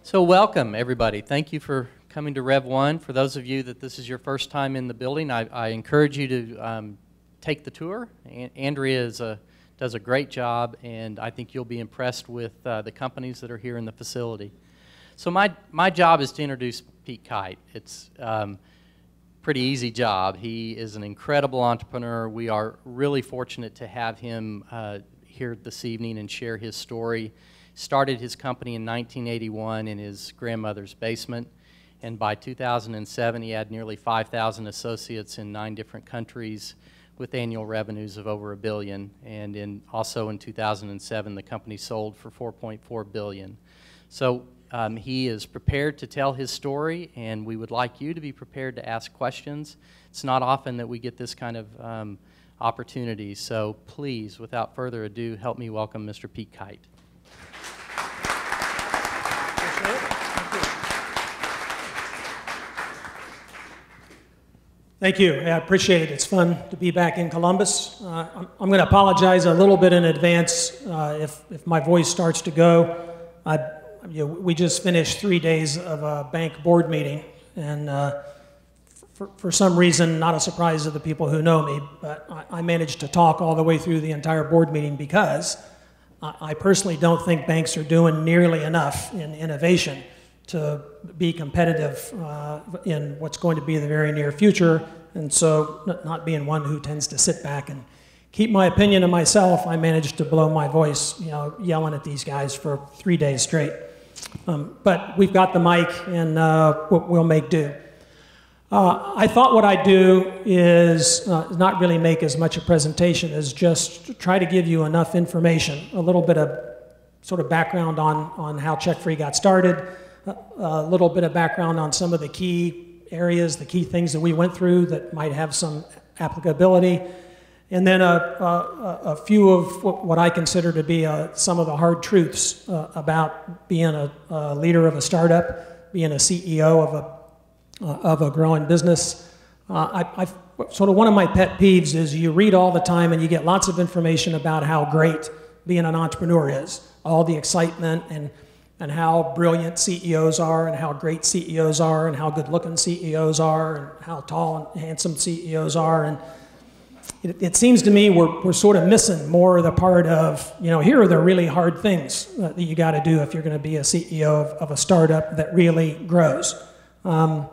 So welcome, everybody. Thank you for coming to Rev 1. For those of you that this is your first time in the building, I encourage you to take the tour. Andrea does a great job, and I think you'll be impressed with the companies that are here in the facility. So my job is to introduce Pete Kight. It's pretty easy job. He is an incredible entrepreneur. We are really fortunate to have him here this evening and share his story. Started his company in 1981 in his grandmother's basement, and by 2007 he had nearly 5,000 associates in 9 different countries with annual revenues of over $1 billion. And also in 2007 the company sold for $4.4 billion. So he is prepared to tell his story, and we would like you to be prepared to ask questions. It's not often that we get this kind of opportunity, so please, without further ado, help me welcome Mr. Pete Kight. Thank you. I appreciate it. It's fun to be back in Columbus. I'm going to apologize a little bit in advance if my voice starts to go. We just finished 3 days of a bank board meeting, and for some reason, not a surprise to the people who know me, but I managed to talk all the way through the entire board meeting because I personally don't think banks are doing nearly enough in innovation to be competitive in what's going to be the very near future. And so, not being one who tends to sit back and keep my opinion to myself, I managed to blow my voice, yelling at these guys for 3 days straight. But we've got the mic, and we'll make do. I thought what I'd do is not really make as much a presentation as just try to give you enough information, a little bit of sort of background on how CheckFree got started, a little bit of background on some of the key areas, the key things that we went through that might have some applicability, and then a few of what I consider to be some of the hard truths about being a leader of a startup, being a CEO of a growing business. Sort of one of my pet peeves is you read all the time and you get lots of information about how great being an entrepreneur is, all the excitement and how brilliant CEOs are, and how great CEOs are, and how good-looking CEOs are, and how tall and handsome CEOs are. And it seems to me we're sort of missing more of the part of, here are the really hard things that you got to do if you're going to be a CEO of a startup that really grows. And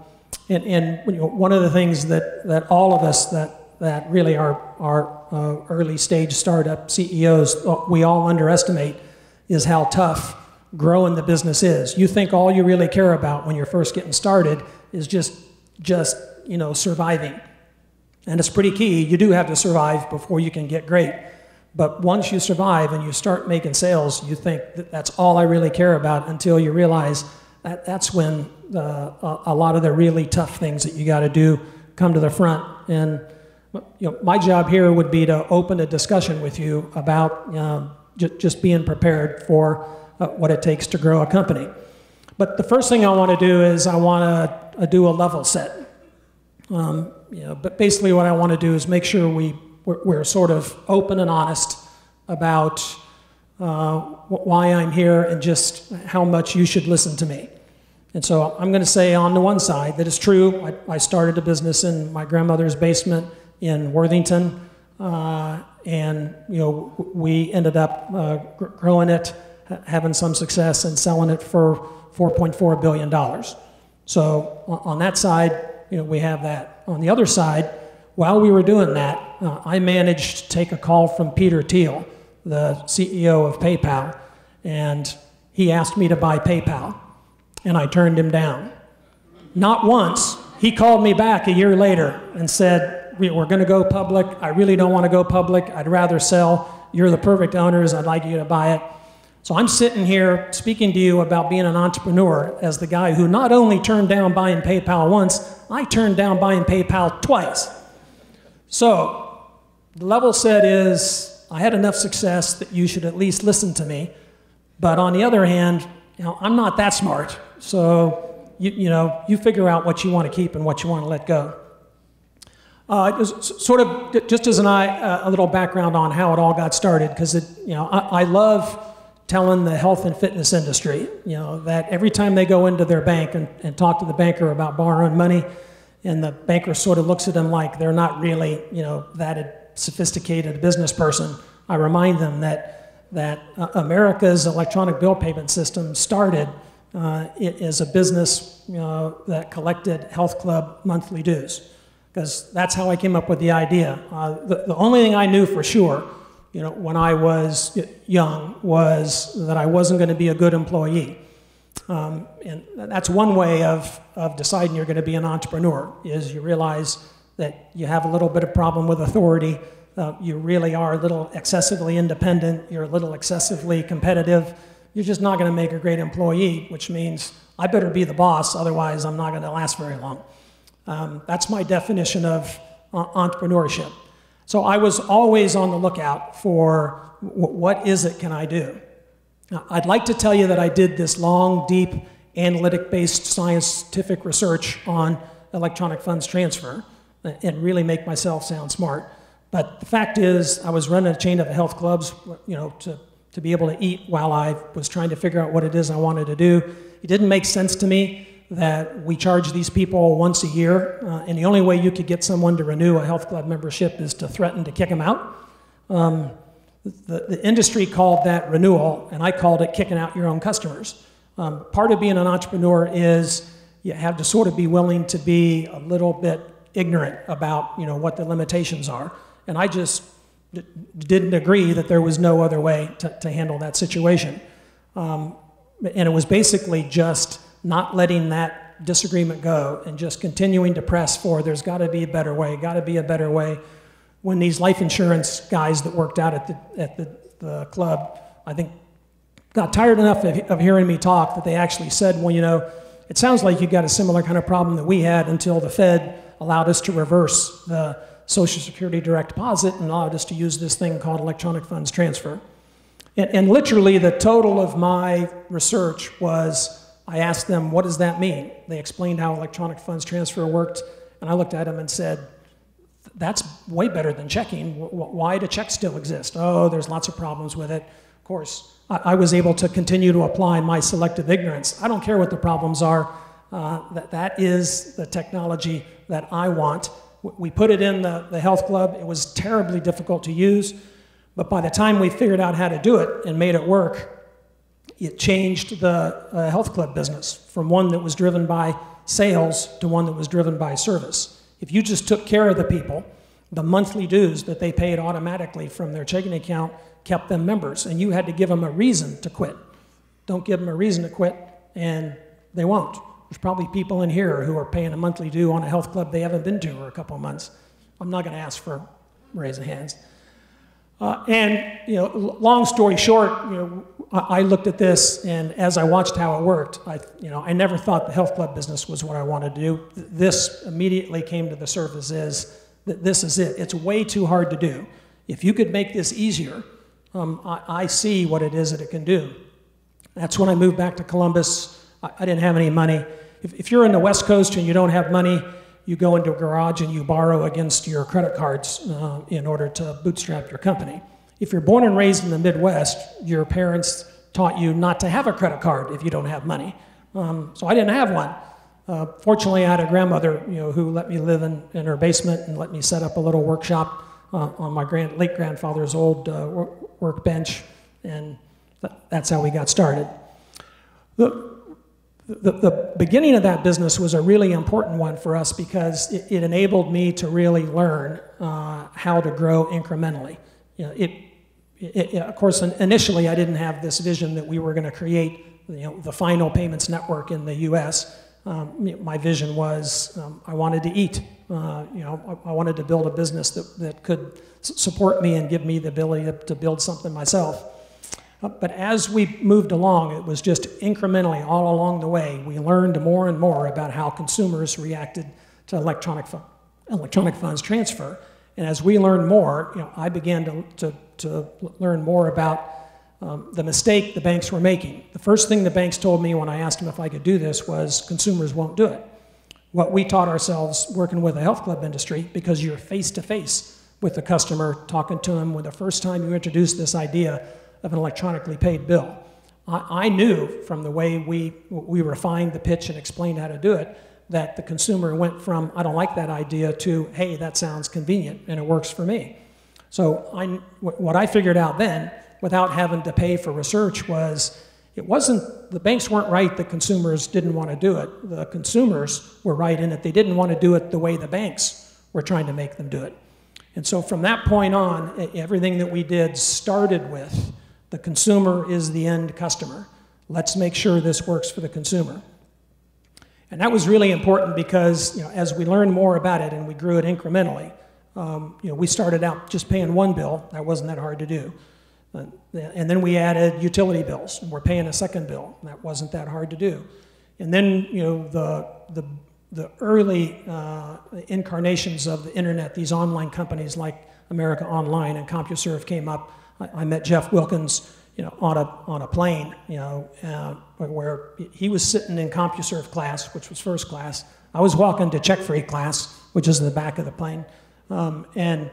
one of the things that all of us that really are early stage startup CEOs, we all underestimate is how tough growing the business is. You think all you really care about when you're first getting started is just surviving. And it's pretty key. You do have to survive before you can get great. But once you survive and you start making sales, you think that's all I really care about, until you realize that's when a lot of the really tough things that you got to do come to the front. And my job here would be to open a discussion with you about just being prepared for what it takes to grow a company. But the first thing I want to do is I want to do a level set. But basically what I want to do is make sure we're sort of open and honest about why I'm here and just how much you should listen to me. And so I'm going to say on the one side that it's true, I started a business in my grandmother's basement in Worthington, and we ended up growing it, having some success, and selling it for $4.4 billion. So on that side, we have that. On the other side, while we were doing that, I managed to take a call from Peter Thiel, the CEO of PayPal, and he asked me to buy PayPal, and I turned him down. Not once. He called me back a year later and said, we're going to go public. I really don't want to go public. I'd rather sell. You're the perfect owners. I'd like you to buy it. So I'm sitting here speaking to you about being an entrepreneur as the guy who not only turned down buying PayPal once, I turned down buying PayPal twice. So the level set is I had enough success that you should at least listen to me. But on the other hand, I'm not that smart. So you figure out what you want to keep and what you want to let go. Sort of just as a little background on how it all got started, because I love telling the health and fitness industry, that every time they go into their bank and talk to the banker about borrowing money, and the banker sort of looks at them like they're not really, that sophisticated business person, I remind them that America's electronic bill payment system started as a business that collected health club monthly dues, because that's how I came up with the idea. The only thing I knew for sure, when I was young, was that I wasn't going to be a good employee. And that's one way of deciding you're going to be an entrepreneur, is you realize that you have a little bit of problem with authority. You really are a little excessively independent. You're a little excessively competitive. You're just not going to make a great employee, which means I better be the boss, otherwise I'm not going to last very long. That's my definition of entrepreneurship. So I was always on the lookout for what is it can I do? Now, I'd like to tell you that I did this long, deep, analytic-based scientific research on electronic funds transfer and really make myself sound smart. But the fact is, I was running a chain of health clubs, to be able to eat while I was trying to figure out what it is I wanted to do. It didn't make sense to me that we charge these people once a year, and the only way you could get someone to renew a health club membership is to threaten to kick them out. The industry called that renewal, and I called it kicking out your own customers. Part of being an entrepreneur is you have to sort of be willing to be a little bit ignorant about what the limitations are. And I just didn't agree that there was no other way to handle that situation. And it was basically just not letting that disagreement go and just continuing to press for there's got to be a better way, got to be a better way. When these life insurance guys that worked out at the club, I think, got tired enough of hearing me talk that they actually said, well, it sounds like you got a similar kind of problem that we had until the Fed allowed us to reverse the Social Security direct deposit and allowed us to use this thing called electronic funds transfer. And literally the total of my research was, I asked them, what does that mean? They explained how electronic funds transfer worked, and I looked at them and said, that's way better than checking. Why do checks still exist? Oh, there's lots of problems with it. Of course, I was able to continue to apply my selective ignorance. I don't care what the problems are. That is the technology that I want. We put it in the health club. It was terribly difficult to use, but by the time we figured out how to do it and made it work, it changed the health club business from one that was driven by sales to one that was driven by service. If you just took care of the people, the monthly dues that they paid automatically from their checking account kept them members, and you had to give them a reason to quit. Don't give them a reason to quit, and they won't. There's probably people in here who are paying a monthly due on a health club they haven't been to for a couple of months. I'm not going to ask for raising hands. Long story short, I looked at this, and as I watched how it worked, I never thought the health club business was what I wanted to do. This immediately came to the surface that this is it. It's way too hard to do. If you could make this easier, I see what it is that it can do. That's when I moved back to Columbus. I didn't have any money. If you're in the West Coast and you don't have money, you go into a garage and you borrow against your credit cards in order to bootstrap your company. If you're born and raised in the Midwest, your parents taught you not to have a credit card if you don't have money. So I didn't have one. Fortunately, I had a grandmother who let me live in her basement and let me set up a little workshop on my late grandfather's old workbench, and that's how we got started. The beginning of that business was a really important one for us because it enabled me to really learn how to grow incrementally. Of course, initially I didn't have this vision that we were going to create the final payments network in the U.S. My vision was I wanted to eat. I wanted to build a business that could support me and give me the ability to build something myself. But as we moved along, it was just incrementally all along the way, we learned more and more about how consumers reacted to electronic funds transfer. And as we learned more, I began to learn more about the mistake the banks were making. The first thing the banks told me when I asked them if I could do this was consumers won't do it. What we taught ourselves working with the health club industry, because you're face to face with the customer, talking to them when the first time you introduce this idea of an electronically paid bill. I knew from the way we refined the pitch and explained how to do it that the consumer went from, I don't like that idea, to, hey, that sounds convenient and it works for me. So what I figured out then, without having to pay for research, was the banks weren't right that consumers didn't want to do it. The consumers were right in that they didn't want to do it the way the banks were trying to make them do it. And so from that point on, everything that we did started with the consumer is the end customer. Let's make sure this works for the consumer. And that was really important because, as we learned more about it and we grew it incrementally, we started out just paying one bill. That wasn't that hard to do. And then we added utility bills, and we're paying a second bill. That wasn't that hard to do. And then, the early incarnations of the internet, these online companies like America Online and CompuServe came up. I met Jeff Wilkins, on a plane, where he was sitting in CompuServe class, which was first class. I was walking to CheckFree class, which is in the back of the plane, and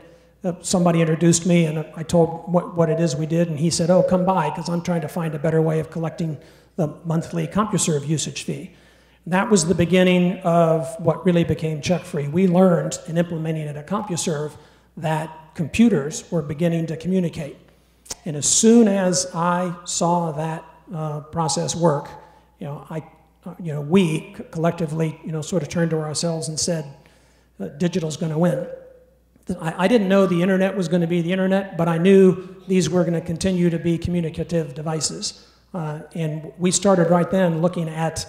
somebody introduced me, and I told what it is we did, and he said, "Oh, come by, because I'm trying to find a better way of collecting the monthly CompuServe usage fee." And that was the beginning of what really became CheckFree. We learned in implementing it at CompuServe that computers were beginning to communicate. And as soon as I saw that process work, we collectively, sort of turned to ourselves and said, digital's going to win. I didn't know the internet was going to be the internet, but I knew these were going to continue to be communicative devices. And we started right then looking at,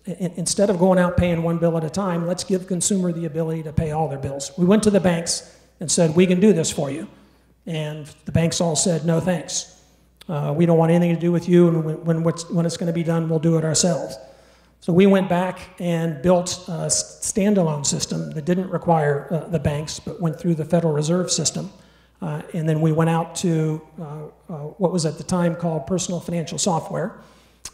instead of going out paying one bill at a time, let's give consumer the ability to pay all their bills. We went to the banks and said, we can do this for you. And the banks all said, no thanks. We don't want anything to do with you, and when it's going to be done, we'll do it ourselves. So we went back and built a standalone system that didn't require the banks, but went through the Federal Reserve System. And then we went out to what was at the time called personal financial software,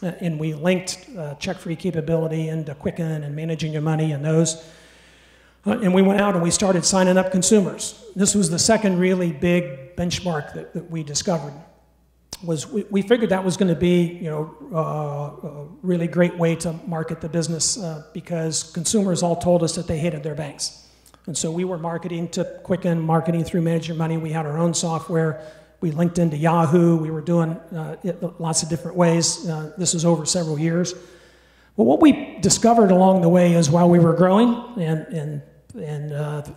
and we linked CheckFree capability into Quicken and managing your money and those. And we went out and we started signing up consumers. This was the second really big benchmark that we discovered. We figured that was going to be, a really great way to market the business because consumers all told us that they hated their banks. And so we were marketing to Quicken, marketing through Manage Your Money. We had our own software. We linked into Yahoo. We were doing it lots of different ways. This was over several years. But what we discovered along the way is while we were growing and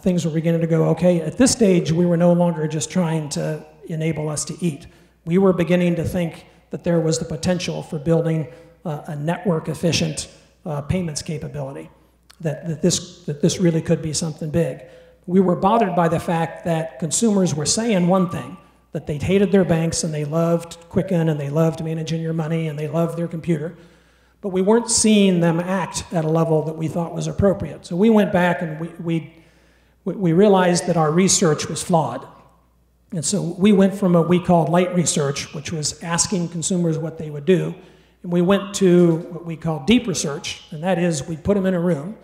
things were beginning to go okay, at this stage we were no longer just trying to enable us to eat. We were beginning to think that there was the potential for building a network-efficient payments capability, that this really could be something big. We were bothered by the fact that consumers were saying one thing, that they hated their banks and they loved Quicken and they loved managing your money and they loved their computer, but we weren't seeing them act at a level that we thought was appropriate. So we went back and we realized that our research was flawed. And so we went from what we called light research, which was asking consumers what they would do, and we went to what we call deep research, and that is we put them in a room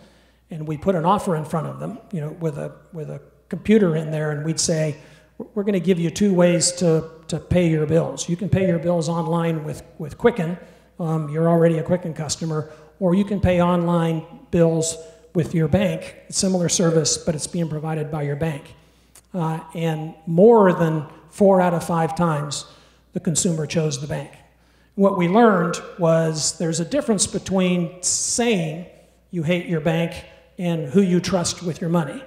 and we put an offer in front of them, with a computer in there, and we'd say, we're going to give you two ways to pay your bills. You can pay your bills online with Quicken. You're already a Quicken customer, or you can pay online bills with your bank. Similar service, but it's being provided by your bank. And more than 4 out of 5 times, the consumer chose the bank. What we learned was there's a difference between saying you hate your bank and who you trust with your money.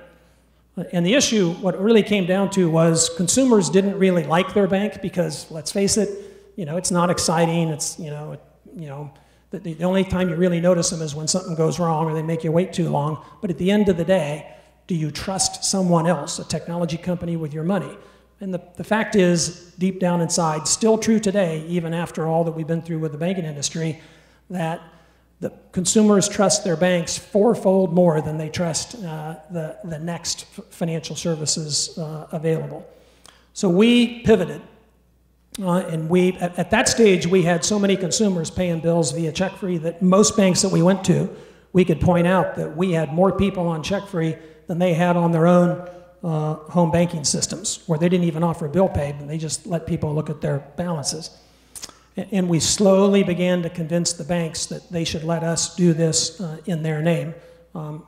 And the issue, what it really came down to was consumers didn't really like their bank because, let's face it, it's not exciting. It's, the only time you really notice them is when something goes wrong or they make you wait too long. But at the end of the day, do you trust someone else, a technology company, with your money? And the fact is, deep down inside, still true today, even after all that we've been through with the banking industry, that the consumers trust their banks 4-fold more than they trust the next financial services available. So we pivoted, and at that stage, we had so many consumers paying bills via CheckFree that most banks that we went to, we could point out that we had more people on CheckFree than they had on their own home banking systems, where they didn't even offer bill pay, but they just let people look at their balances. And we slowly began to convince the banks that they should let us do this in their name.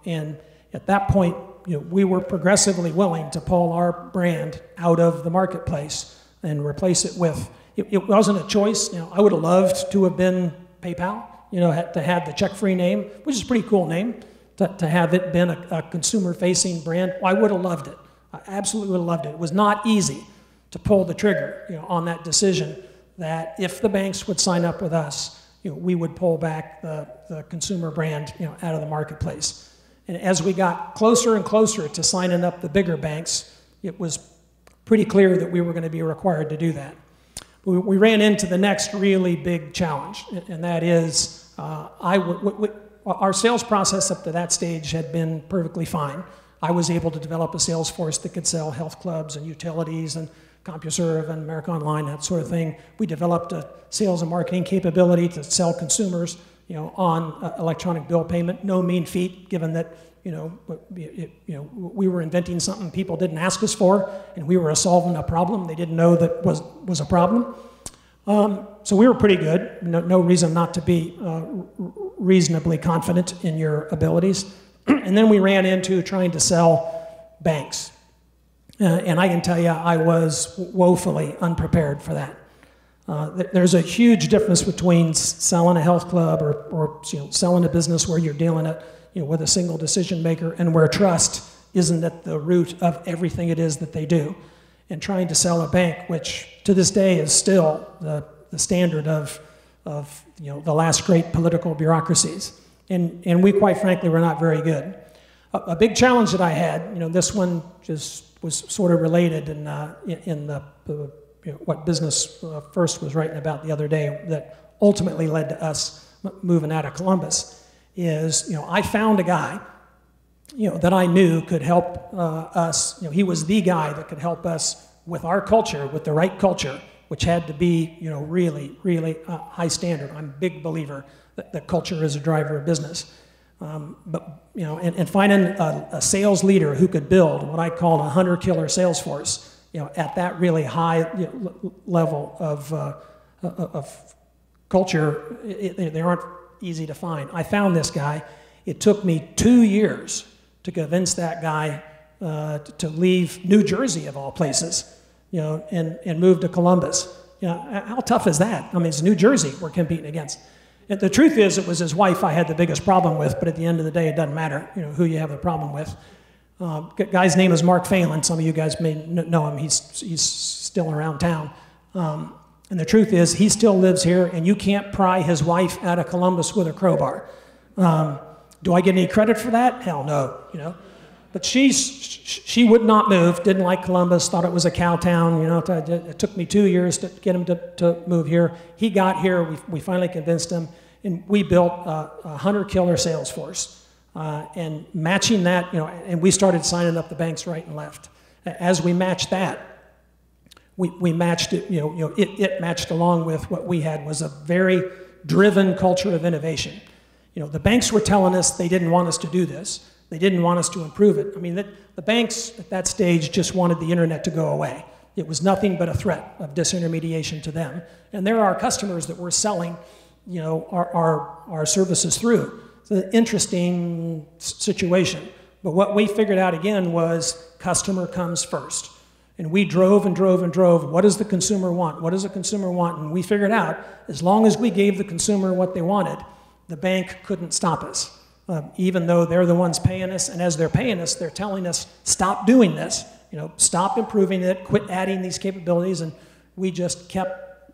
And at that point, we were progressively willing to pull our brand out of the marketplace and replace it with, it wasn't a choice. I would have loved to have been PayPal, to have the CheckFree name, which is a pretty cool name, to have it been a consumer-facing brand. I would have loved it. I absolutely would have loved it. It was not easy to pull the trigger, on that decision that if the banks would sign up with us, we would pull back the consumer brand, out of the marketplace. And as we got closer and closer to signing up the bigger banks, it was pretty clear that we were going to be required to do that. We ran into the next really big challenge, and that is our sales process up to that stage had been perfectly fine. I was able to develop a sales force that could sell health clubs and utilities and CompuServe and America Online, that sort of thing. We developed a sales and marketing capability to sell consumers, on electronic bill payment. No mean feat, given that we were inventing something people didn't ask us for, and we were solving a problem they didn't know that was a problem. So we were pretty good. No reason not to be reasonably confident in your abilities. And then we ran into trying to sell banks. And I can tell you, I was woefully unprepared for that. There's a huge difference between selling a health club or selling a business where you're dealing with a single decision maker and where trust isn't at the root of everything it is that they do. And trying to sell a bank, which to this day is still the standard of the last great political bureaucracies. And we, quite frankly, were not very good. A big challenge that I had, this one just was sort of related in what Business First was writing about the other day that ultimately led to us moving out of Columbus, is, I found a guy, that I knew could help us. He was the guy that could help us with our culture, with the right culture, which had to be, really, really high standard. I'm a big believer that culture is a driver of business. And finding a sales leader who could build what I call a hunter-killer sales force, at that really high level of culture, they aren't easy to find. I found this guy. It took me 2 years to convince that guy to leave New Jersey, of all places, and move to Columbus. How tough is that? I mean, it's New Jersey we're competing against. And the truth is, it was his wife I had the biggest problem with, but at the end of the day, it doesn't matter, who you have the problem with. Guy's name is Mark Phelan. Some of you guys may know him. He's still around town. And the truth is, he still lives here, and you can't pry his wife out of Columbus with a crowbar. Do I get any credit for that? Hell no, But she would not move, didn't like Columbus, thought it was a cow town. It took me 2 years to get him to move here. He got here, we finally convinced him, and we built a hunter-killer sales force. And matching that, and we started signing up the banks right and left. As we matched that, we matched it, it matched along with what we had was a very driven culture of innovation. The banks were telling us they didn't want us to do this. They didn't want us to improve it. I mean, the banks at that stage just wanted the internet to go away. It was nothing but a threat of disintermediation to them. And they're our customers that we're selling, our services through. It's an interesting situation. But what we figured out again was customer comes first. And we drove and drove and drove. What does the consumer want? What does the consumer want? And we figured out, as long as we gave the consumer what they wanted, the bank couldn't stop us. Even though they're the ones paying us, and as they're paying us, they're telling us, stop doing this, stop improving it, quit adding these capabilities, and we just kept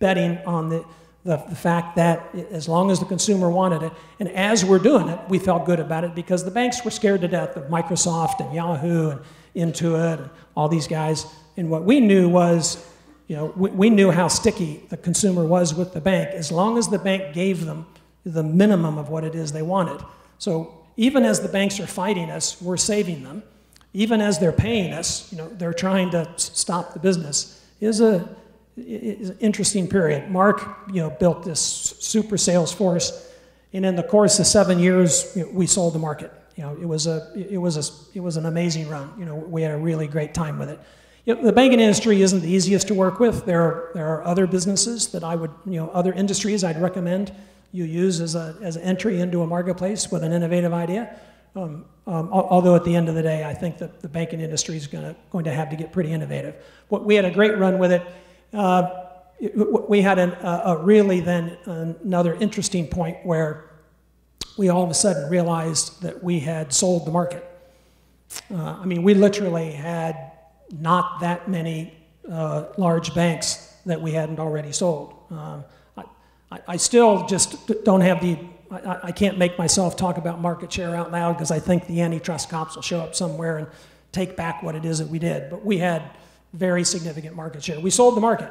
betting on the fact that as long as the consumer wanted it, and as we're doing it, we felt good about it because the banks were scared to death of Microsoft and Yahoo and Intuit and all these guys, and what we knew was, we knew how sticky the consumer was with the bank as long as the bank gave them the minimum of what it is they wanted. So even as the banks are fighting us, we're saving them. Even as they're paying us, they're trying to stop the business. Is an interesting period. Mark, built this super sales force, and in the course of 7 years, we sold the market. it was an amazing run. We had a really great time with it. The banking industry isn't the easiest to work with. There are other businesses that I would, other industries I'd recommend you use as an entry into a marketplace with an innovative idea. Although at the end of the day, I think that the banking industry is going to have to get pretty innovative. We had a great run with it. We had another interesting point where we all of a sudden realized that we had sold the market. We literally had not that many large banks that we hadn't already sold. I still just don't have I can't make myself talk about market share out loud because I think the antitrust cops will show up somewhere and take back what it is that we did. But we had very significant market share. We sold the market,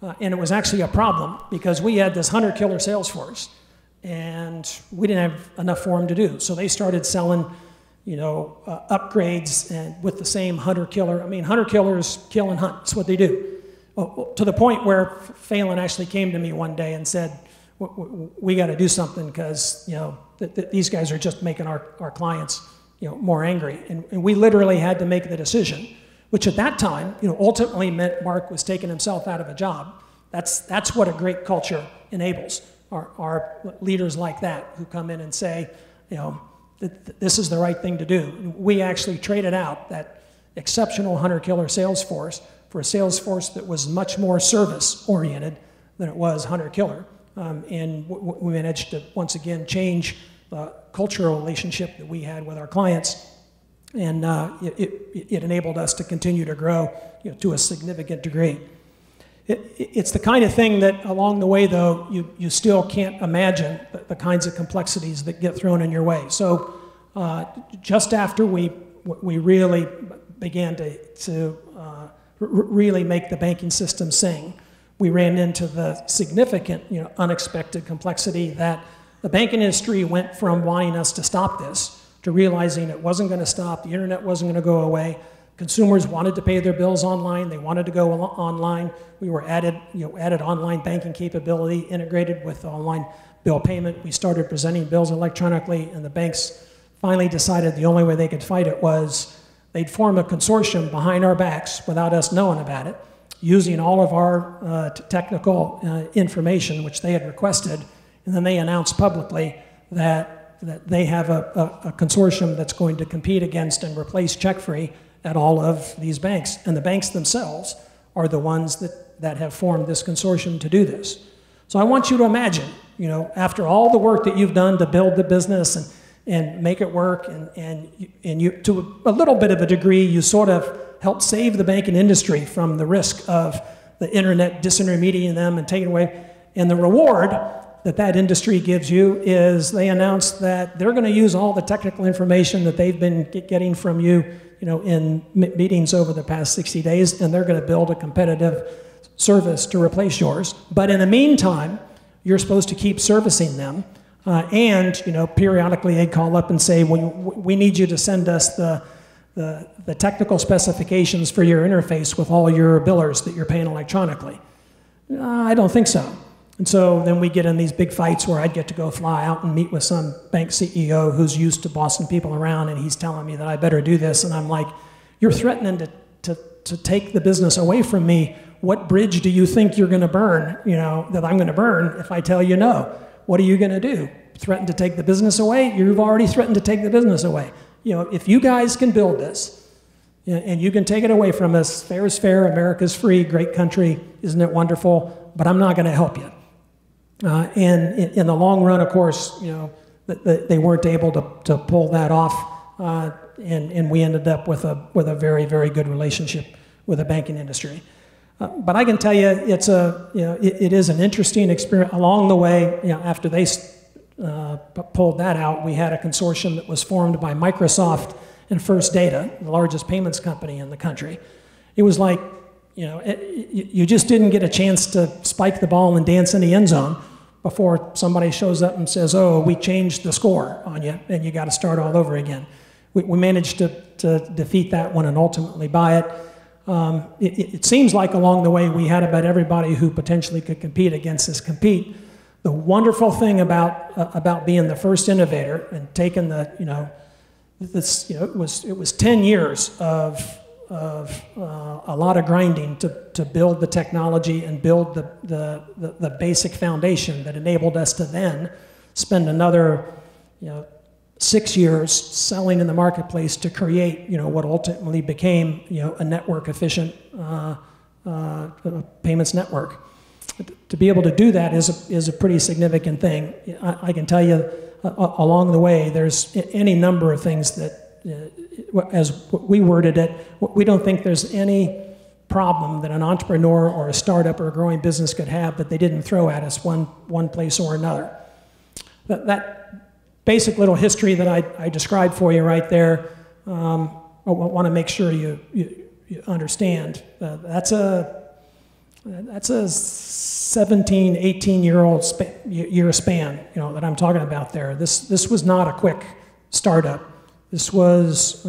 and it was actually a problem because we had this hunter-killer sales force, and we didn't have enough for them to do. So they started selling, upgrades and with the same hunter-killer. Hunter-killers kill and hunt. That's what they do. Well, to the point where Phelan actually came to me one day and said, we got to do something because these guys are just making our clients more angry, and we literally had to make the decision, which at that time ultimately meant Mark was taking himself out of a job. That's what a great culture enables. Are leaders like that who come in and say, this is the right thing to do. We actually traded out that exceptional hunter-killer sales force for a sales force that was much more service-oriented than it was hunter-killer. And we managed to, once again, change the cultural relationship that we had with our clients. And it enabled us to continue to grow to a significant degree. It's the kind of thing that along the way, though, you still can't imagine the kinds of complexities that get thrown in your way. So just after we really began to really make the banking system sing, we ran into the significant, unexpected complexity that the banking industry went from wanting us to stop this to realizing it wasn't going to stop, the internet wasn't going to go away. Consumers wanted to pay their bills online, they wanted to go online. We were added online banking capability integrated with online bill payment. We started presenting bills electronically, and the banks finally decided the only way they could fight it was they'd form a consortium behind our backs without us knowing about it, using all of our technical information, which they had requested, and then they announced publicly that they have a consortium that's going to compete against and replace CheckFree at all of these banks. And the banks themselves are the ones that have formed this consortium to do this. So I want you to imagine, after all the work that you've done to build the business and make it work, and you, to a little bit of a degree, you sort of help save the banking industry from the risk of the internet disintermediating them and taking away. And the reward that industry gives you is they announce that they're going to use all the technical information that they've been getting from you, in meetings over the past 60 days, and they're going to build a competitive service to replace yours. But in the meantime, you're supposed to keep servicing them. And periodically they call up and say, well, we need you to send us the technical specifications for your interface with all your billers that you're paying electronically. I don't think so. And so then we get in these big fights where I'd get to go fly out and meet with some bank CEO who's used to bossing people around, and he's telling me that I better do this. And I'm like, you're threatening to take the business away from me. What bridge do you think you're going to burn, that I'm going to burn if I tell you no? What are you going to do? Threaten to take the business away? You've already threatened to take the business away. If you guys can build this, and you can take it away from us, fair is fair, America's free, great country, isn't it wonderful? But I'm not going to help you. And in the long run, of course, they weren't able to pull that off, and we ended up with a very, very good relationship with the banking industry. But I can tell you, it is an interesting experience. Along the way, after they pulled that out, we had a consortium that was formed by Microsoft and First Data, the largest payments company in the country. It was like, you just didn't get a chance to spike the ball and dance in the end zone before somebody shows up and says, oh, we changed the score on you, and you got to start all over again. We managed to defeat that one and ultimately buy it. It seems like along the way we had about everybody who potentially could compete against us compete. The wonderful thing about being the first innovator and taking the this, it was 10 years of a lot of grinding to build the technology and build the basic foundation that enabled us to then spend another 6 years selling in the marketplace to create what ultimately became a network efficient payments network. To be able to do that is a pretty significant thing. I can tell you along the way there's any number of things that as we worded it, we don't think there's any problem that an entrepreneur or a startup or a growing business could have that they didn't throw at us one place or another. That basic little history that I described for you right there, I want to make sure you understand. That's a 17, 18-year-old year span, that I'm talking about there. This was not a quick startup. This was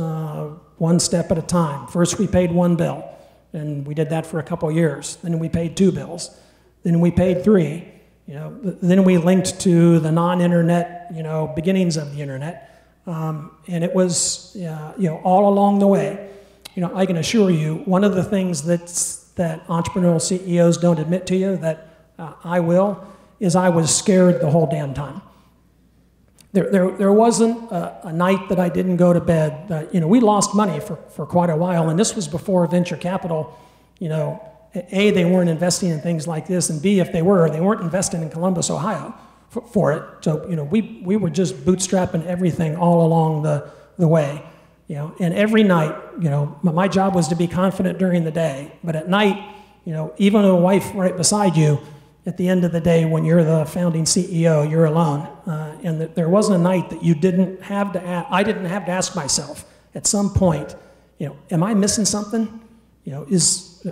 one step at a time. First, we paid one bill, and we did that for a couple years. Then we paid 2 bills. Then we paid 3. Then we linked to the non-internet, beginnings of the internet, and it was, all along the way. I can assure you, one of the things that entrepreneurial CEOs don't admit to you that I will is I was scared the whole damn time. There wasn't a night that I didn't go to bed. We lost money for quite a while, and this was before venture capital. A, they weren't investing in things like this, and B, if they were, they weren't investing in Columbus, Ohio for it. So, we were just bootstrapping everything all along the way. And every night, my job was to be confident during the day, but at night, even a wife right beside you, at the end of the day, when you're the founding CEO, you're alone. And there wasn't a night that you didn't have to I didn't have to ask myself at some point, am I missing something?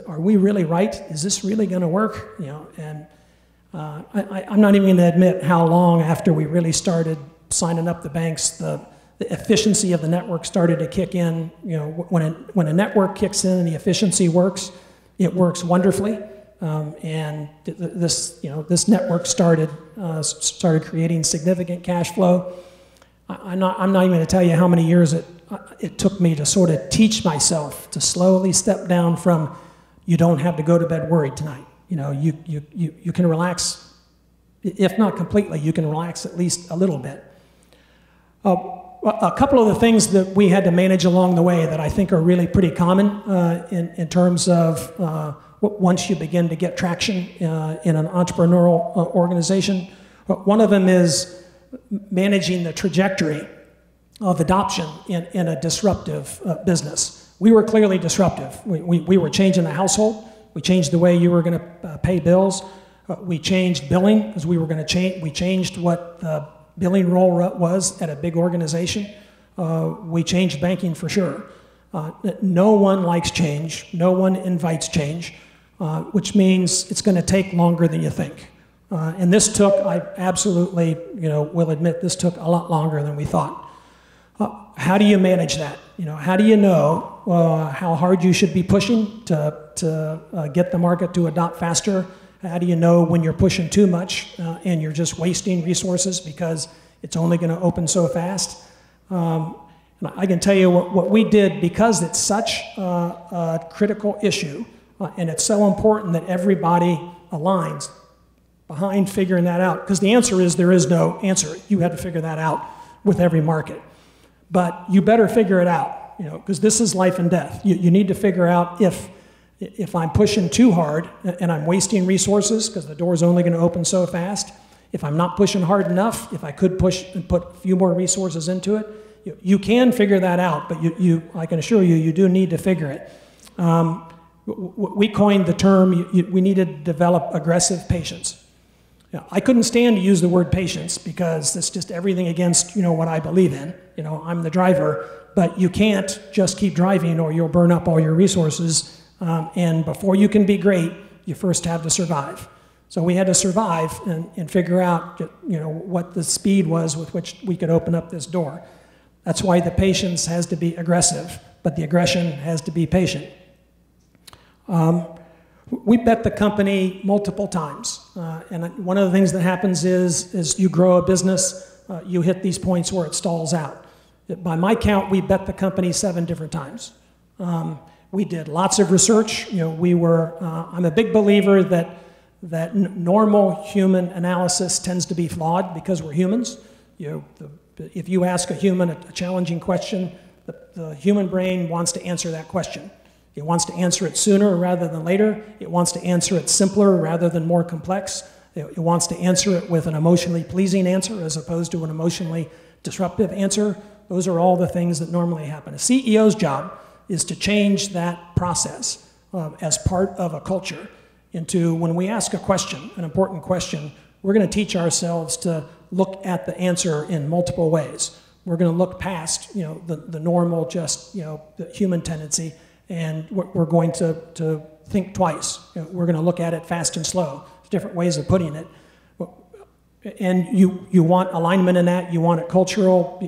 Are we really right? Is this really going to work? And I'm not even going to admit how long after we really started signing up the banks, the efficiency of the network started to kick in. When a network kicks in and the efficiency works, it works wonderfully. And this network started creating significant cash flow. I'm not even going to tell you how many years it took me to sort of teach myself to slowly step down from you don't have to go to bed worried tonight. You can relax, if not completely, you can relax at least a little bit. A couple of the things that we had to manage along the way that I think are really pretty common in terms of once you begin to get traction in an entrepreneurial organization. One of them is managing the trajectory of adoption in a disruptive business. We were clearly disruptive. We were changing the household. We changed the way you were going to pay bills. We changed billing because we were going to change. We changed what the billing role was at a big organization. We changed banking for sure. No one likes change. No one invites change, which means it's going to take longer than you think. And this took, I absolutely, will admit, this took a lot longer than we thought. How do you manage that? How do you know how hard you should be pushing to get the market to adopt faster? How do you know when you're pushing too much and you're just wasting resources because it's only going to open so fast? And I can tell you what we did, because it's such a critical issue and it's so important that everybody aligns behind figuring that out. Because the answer is there is no answer. You had to figure that out with every market. But you better figure it out, because this is life and death. You need to figure out if I'm pushing too hard and I'm wasting resources because the door's only going to open so fast, if I'm not pushing hard enough, if I could push and put a few more resources into it, you can figure that out, but I can assure you, you do need to figure it. We coined the term, we needed to develop aggressive patience. I couldn't stand to use the word patience because it's just everything against, what I believe in. I'm the driver, but you can't just keep driving or you'll burn up all your resources. And before you can be great, you first have to survive. So we had to survive and figure out, what the speed was with which we could open up this door. That's why the patience has to be aggressive, but the aggression has to be patient. We bet the company multiple times. And one of the things that happens is you grow a business, you hit these points where it stalls out. By my count, we bet the company 7 different times. We did lots of research. I'm a big believer that normal human analysis tends to be flawed because we're humans. If you ask a human a challenging question, the human brain wants to answer that question. It wants to answer it sooner rather than later. It wants to answer it simpler rather than more complex. It wants to answer it with an emotionally pleasing answer as opposed to an emotionally disruptive answer. Those are all the things that normally happen. A CEO's job is to change that process as part of a culture into, when we ask a question, an important question, we're going to teach ourselves to look at the answer in multiple ways. We're going to look past the normal, just the human tendency, and we're going to think twice. We're going to look at it fast and slow. There's different ways of putting it. And you want alignment in that. You want it cultural.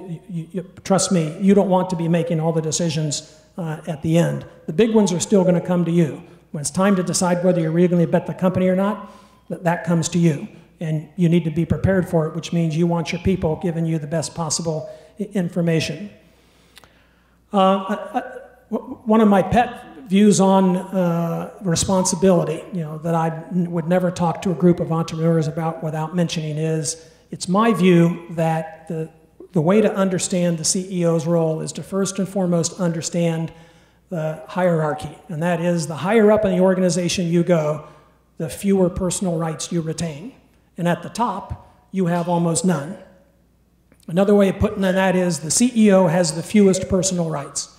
Trust me, you don't want to be making all the decisions at the end. The big ones are still going to come to you. When it's time to decide whether you're really going to bet the company or not, that comes to you. And you need to be prepared for it, which means you want your people giving you the best possible information. One of my pet views on responsibility, that I would never talk to a group of entrepreneurs about without mentioning is, it's my view that the way to understand the CEO's role is to first and foremost understand the hierarchy. And that is, the higher up in the organization you go, the fewer personal rights you retain. And at the top, you have almost none. Another way of putting that is, the CEO has the fewest personal rights.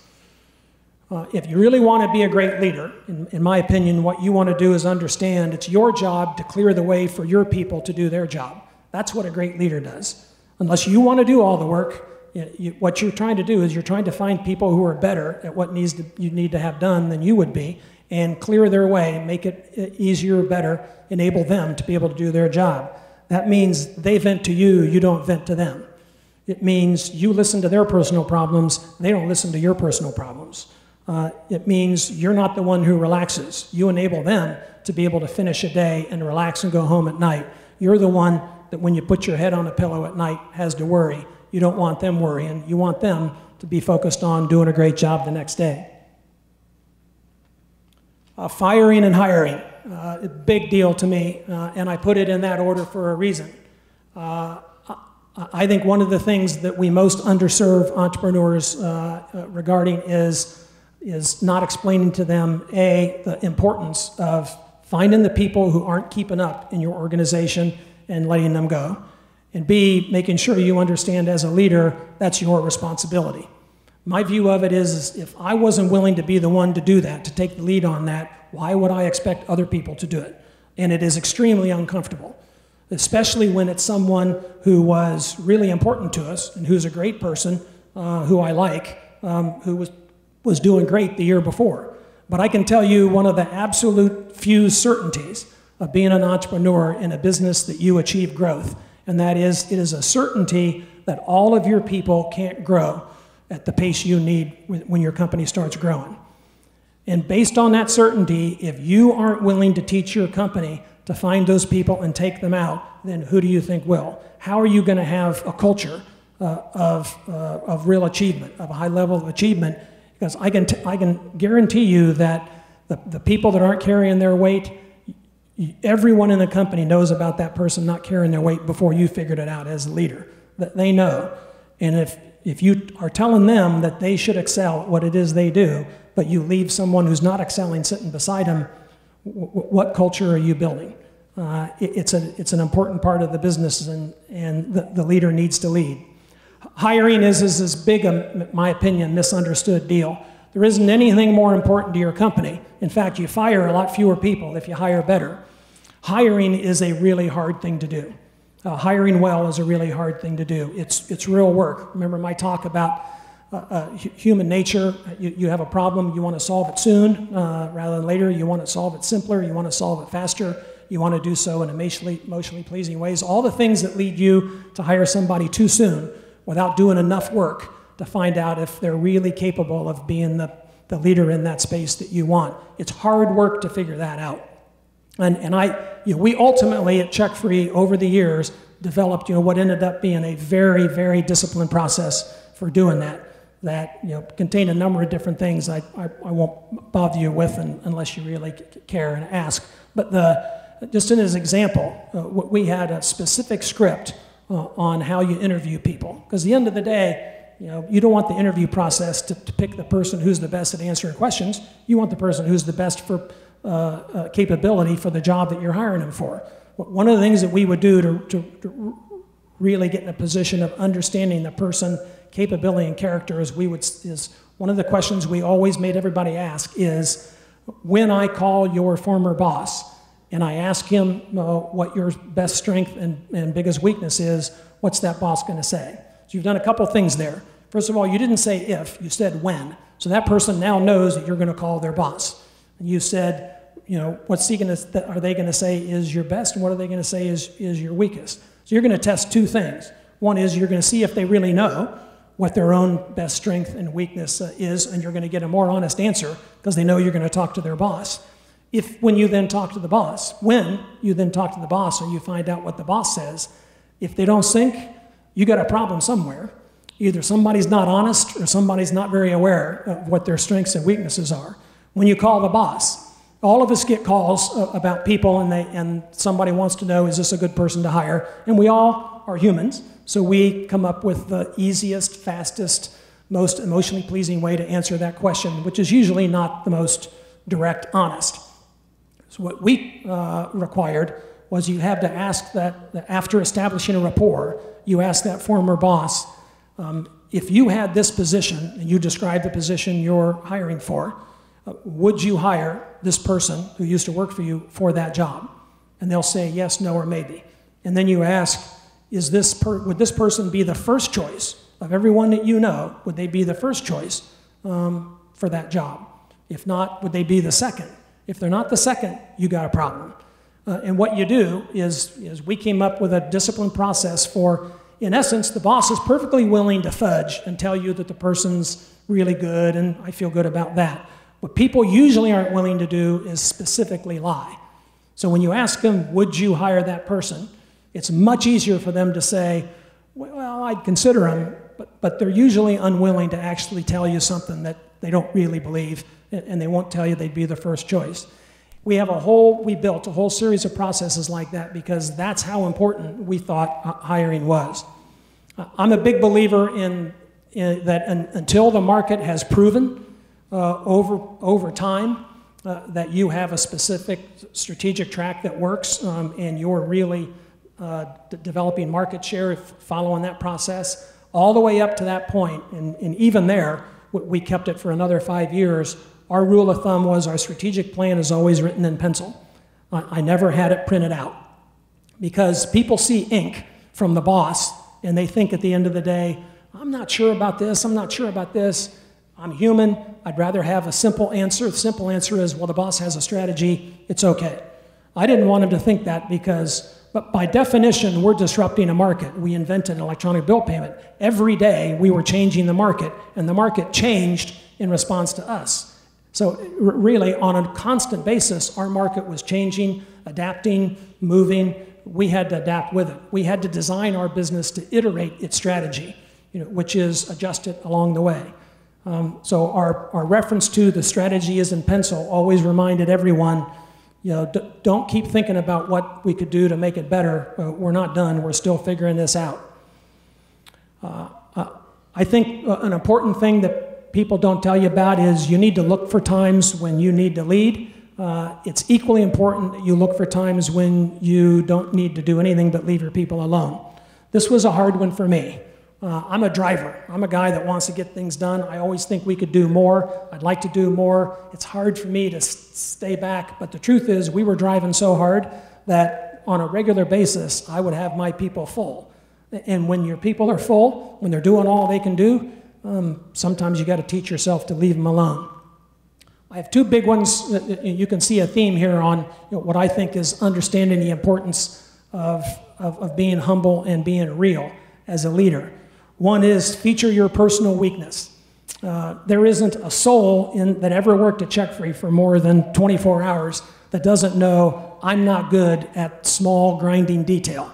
If you really want to be a great leader, in my opinion, what you want to do is understand it's your job to clear the way for your people to do their job. That's what a great leader does. Unless you want to do all the work, what you're trying to do is you're trying to find people who are better at what you need to have done than you would be, and clear their way, make it easier, better, enable them to be able to do their job. That means they vent to you, you don't vent to them. It means you listen to their personal problems, they don't listen to your personal problems. It means you're not the one who relaxes. You enable them to be able to finish a day and relax and go home at night. You're the one that when you put your head on a pillow at night has to worry. You don't want them worrying. You want them to be focused on doing a great job the next day. Firing and hiring, a big deal to me, and I put it in that order for a reason. I think one of the things that we most underserve entrepreneurs regarding is not explaining to them, A, the importance of finding the people who aren't keeping up in your organization and letting them go, and B, making sure you understand as a leader that's your responsibility. My view of it is if I wasn't willing to be the one to do that, to take the lead on that, why would I expect other people to do it? And it is extremely uncomfortable, especially when it's someone who was really important to us and who's a great person, who I like, who was doing great the year before. But I can tell you one of the absolute few certainties of being an entrepreneur in a business that you achieve growth, and that is, it is a certainty that all of your people can't grow at the pace you need when your company starts growing. And based on that certainty, if you aren't willing to teach your company to find those people and take them out, then who do you think will? How are you going to have a culture of real achievement, of a high level of achievement? Because I can guarantee you that the people that aren't carrying their weight, everyone in the company knows about that person not carrying their weight before you figured it out as a leader. That they know. And if you are telling them that they should excel at what it is they do, but you leave someone who's not excelling sitting beside them, what culture are you building? It's an important part of the business, and the leader needs to lead. Hiring is this big, in my opinion, misunderstood deal. There isn't anything more important to your company. In fact, you fire a lot fewer people if you hire better. Hiring is a really hard thing to do. Hiring well is a really hard thing to do. It's real work. Remember my talk about human nature? You have a problem, you want to solve it soon rather than later. You want to solve it simpler, you want to solve it faster. You want to do so in emotionally pleasing ways. All the things that lead you to hire somebody too soon without doing enough work to find out if they're really capable of being the leader in that space that you want. It's hard work to figure that out. And we ultimately at CheckFree over the years developed what ended up being a very, very disciplined process for doing that contain a number of different things I won't bother you with unless you really care and ask. But just in as an example, we had a specific script on how you interview people. Because at the end of the day, you don't want the interview process to pick the person who's the best at answering questions. You want the person who's the best for capability for the job that you're hiring them for. One of the things that we would do to really get in a position of understanding the person, capability and character is one of the questions we always made everybody ask is, when I call your former boss and I ask him what your best strength and biggest weakness is, what's that boss going to say? So you've done a couple things there. First of all, you didn't say if, you said when. So that person now knows that you're going to call their boss. And you said, what's are they going to say is your best, and what are they going to say is your weakest? So you're going to test two things. One is you're going to see if they really know what their own best strength and weakness is, and you're going to get a more honest answer because they know you're going to talk to their boss. When you then talk to the boss, or you find out what the boss says, if they don't sync, you got a problem somewhere. Either somebody's not honest or somebody's not very aware of what their strengths and weaknesses are. When you call the boss, all of us get calls about people and somebody wants to know, is this a good person to hire? And we all are humans, so we come up with the easiest, fastest, most emotionally pleasing way to answer that question, which is usually not the most direct, honest. So what we required was you had to ask that after establishing a rapport, you ask that former boss, if you had this position and you describe the position you're hiring for, would you hire this person who used to work for you for that job? And they'll say yes, no, or maybe. And then you ask, would this person be the first choice of everyone that you know? Would they be the first choice for that job? If not, would they be the second? If they're not the second, you got a problem. And what you do is we came up with a disciplined process for, in essence, the boss is perfectly willing to fudge and tell you that the person's really good and I feel good about that. What people usually aren't willing to do is specifically lie. So when you ask them, would you hire that person? It's much easier for them to say, well, I'd consider them, but they're usually unwilling to actually tell you something that they don't really believe, and they won't tell you they'd be the first choice. We built a whole series of processes like that because that's how important we thought hiring was. I'm a big believer in that until the market has proven over time that you have a specific strategic track that works and you're really developing market share, following that process, all the way up to that point, and even there, we kept it for another 5 years. Our rule of thumb was our strategic plan is always written in pencil. I never had it printed out because people see ink from the boss and they think at the end of the day, I'm not sure about this, I'm not sure about this. I'm human, I'd rather have a simple answer. The simple answer is, well, the boss has a strategy, it's okay. I didn't want him to think that but by definition, we're disrupting a market. We invented electronic bill payment. Every day, we were changing the market, and the market changed in response to us. So really, on a constant basis, our market was changing, adapting, moving. We had to adapt with it. We had to design our business to iterate its strategy, which is adjust it along the way. So our reference to the strategy is in pencil always reminded everyone, don't keep thinking about what we could do to make it better. We're not done. We're still figuring this out. I think an important thing that people don't tell you about is you need to look for times when you need to lead. It's equally important that you look for times when you don't need to do anything but leave your people alone. This was a hard one for me. I'm a driver. I'm a guy that wants to get things done. I always think we could do more. I'd like to do more. It's hard for me to stay back, but the truth is we were driving so hard that on a regular basis, I would have my people full. And when your people are full, when they're doing all they can do, sometimes you got to teach yourself to leave them alone. I have two big ones. You can see a theme here on what I think is understanding the importance of being humble and being real as a leader. One is feature your personal weakness. There isn't a soul that ever worked at CheckFree for more than 24 hours that doesn't know I'm not good at small grinding detail.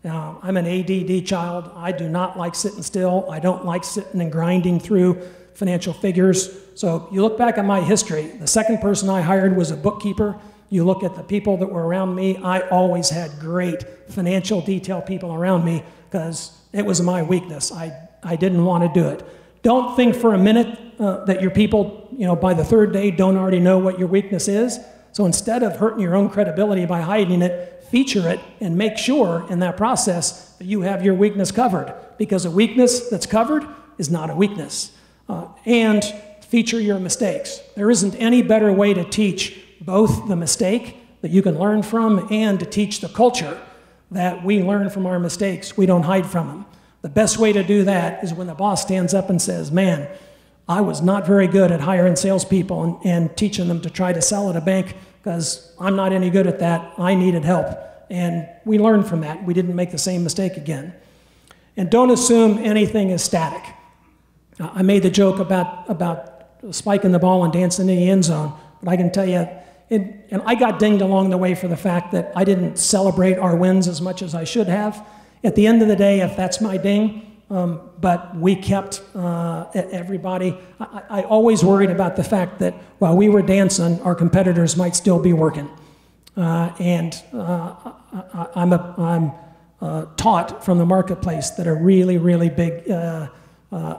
Now, I'm an ADD child. I do not like sitting still. I don't like sitting and grinding through financial figures. So you look back at my history, the second person I hired was a bookkeeper. You look at the people that were around me, I always had great financial detail people around me because it was my weakness. I didn't want to do it. Don't think for a minute that your people, by the third day don't already know what your weakness is. So instead of hurting your own credibility by hiding it, feature it and make sure in that process that you have your weakness covered, because a weakness that's covered is not a weakness. And feature your mistakes. There isn't any better way to teach both the mistake that you can learn from and to teach the culture that we learn from our mistakes. We don't hide from them. The best way to do that is when the boss stands up and says, man, I was not very good at hiring salespeople and teaching them to try to sell at a bank because I'm not any good at that. I needed help. And we learned from that. We didn't make the same mistake again. And don't assume anything is static. I made the joke about spiking the ball and dancing in the end zone, but I can tell you, and I got dinged along the way for the fact that I didn't celebrate our wins as much as I should have. At the end of the day, if that's my ding, but we kept everybody. I always worried about the fact that while we were dancing, our competitors might still be working. I'm taught from the marketplace that a really, really big,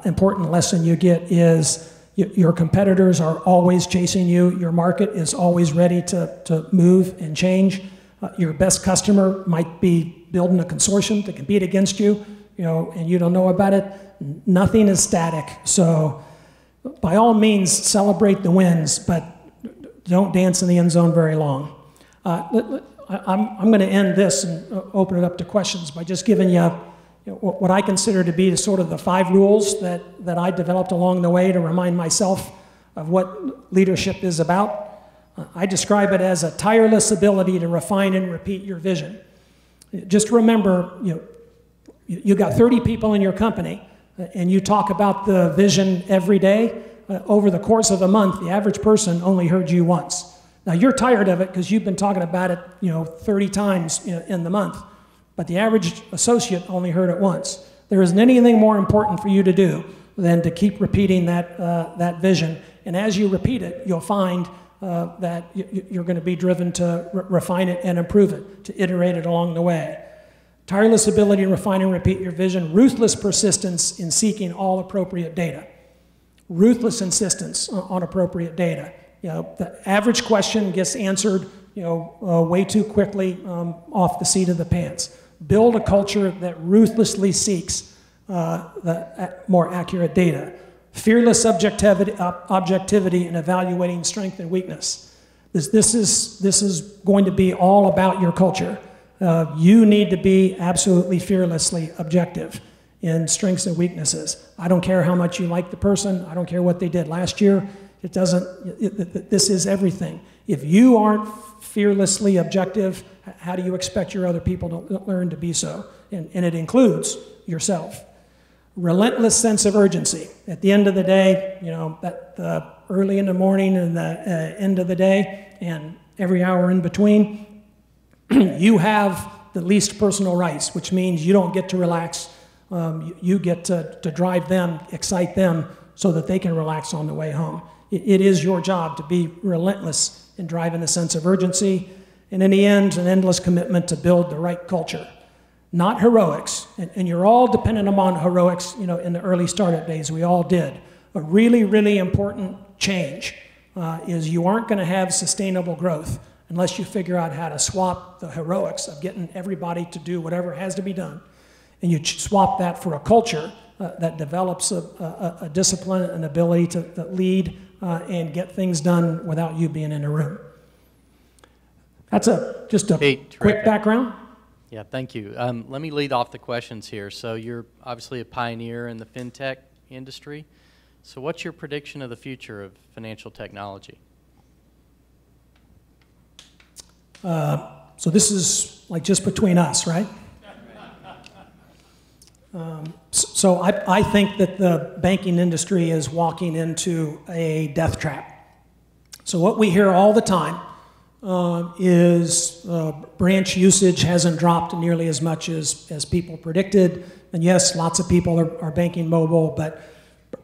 important lesson you get is your competitors are always chasing you. Your market is always ready to move and change. Your best customer might be building a consortium to compete against you, and you don't know about it. Nothing is static. So by all means, celebrate the wins, but don't dance in the end zone very long. I'm going to end this and open it up to questions by just giving you what I consider to be sort of the 5 rules that I developed along the way to remind myself of what leadership is about. I describe it as a tireless ability to refine and repeat your vision. Just remember, you got 30 people in your company, and you talk about the vision every day. Over the course of a month, the average person only heard you once. Now, you're tired of it because you've been talking about it 30 times in the month. But the average associate only heard it once. There isn't anything more important for you to do than to keep repeating that vision. And as you repeat it, you'll find that you're going to be driven to refine it and improve it, to iterate it along the way. Tireless ability to refine and repeat your vision. Ruthless persistence in seeking all appropriate data. Ruthless insistence on appropriate data. The average question gets answered way too quickly off the seat of the pants. Build a culture that ruthlessly seeks the more accurate data. Fearless objectivity in evaluating strength and weakness. This is going to be all about your culture. You need to be absolutely fearlessly objective in strengths and weaknesses. I don't care how much you like the person. I don't care what they did last year. This is everything. If you aren't fearlessly objective, how do you expect your other people to learn to be so? And it includes yourself. Relentless sense of urgency. At the end of the day, early in the morning and the end of the day, and every hour in between, you have the least personal rights, which means you don't get to relax. You get to drive them, excite them, so that they can relax on the way home. It is your job to be relentless in driving a sense of urgency, and in the end, an endless commitment to build the right culture. Not heroics, and you're all dependent upon heroics, in the early startup days. We all did. A really, really important change is you aren't going to have sustainable growth unless you figure out how to swap the heroics of getting everybody to do whatever has to be done, and you swap that for a culture that develops a discipline and ability to lead and get things done without you being in the room. That's just a quick background. Yeah, thank you. Let me lead off the questions here. So you're obviously a pioneer in the fintech industry. So what's your prediction of the future of financial technology? So this is like just between us, right? So I think that the banking industry is walking into a death trap. So what we hear all the time is branch usage hasn't dropped nearly as much as people predicted. And yes, lots of people are banking mobile, but